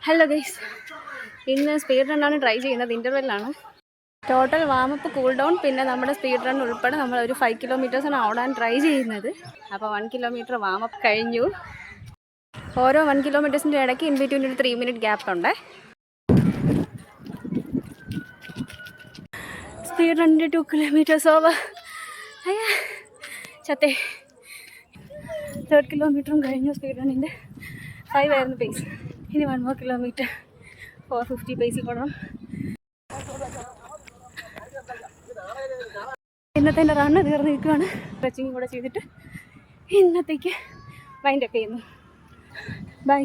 Hello guys, ഇന്ന് speed റണ്ണാണ് try ചെയ്യുന്നത്. ഇൻ്റർവെല്ലാണ്. Total warm up, cool down, പിന്നെ നമ്മുടെ സ്പീഡ് റൺ ഉൾപ്പെടെ നമ്മൾ ഒരു 5 കിലോമീറ്റേഴ്സാണ് ഓടാൻ ട്രൈ ചെയ്യുന്നത്. അപ്പോൾ 1 കിലോമീറ്റർ വാമപ്പ് കഴിഞ്ഞു. ഓരോ 1 കിലോമീറ്റേഴ്സിൻ്റെ ഇടയ്ക്ക് ഇൻ ബിറ്റ്വീൻ ഒരു 3 മിനിറ്റ് ഗ്യാപ്പ് ഉണ്ട്. സ്പീഡ് റണ്ണിൻ്റെ 2 കിലോമീറ്റേഴ്സ് ഓവർ. അയ്യാ ചത്തേ. 3rd കിലോമീറ്ററും കഴിഞ്ഞു. സ്പീഡ് റണ്ണിൻ്റെ 5 ആയിരുന്നു പേസ്. ഇനി 1 more കിലോമീറ്റർ 450 പേസിൽ പോകണം. ഇന്നത്തെ എൻ്റെ റണ്ണ് തീർന്നിരിക്കുകയാണ്. സ്ട്രെച്ചിങ് കൂടെ ചെയ്തിട്ട് ഇന്നത്തേക്ക് വൈൻഡപ്പ് ചെയ്യുന്നു. ബൈ.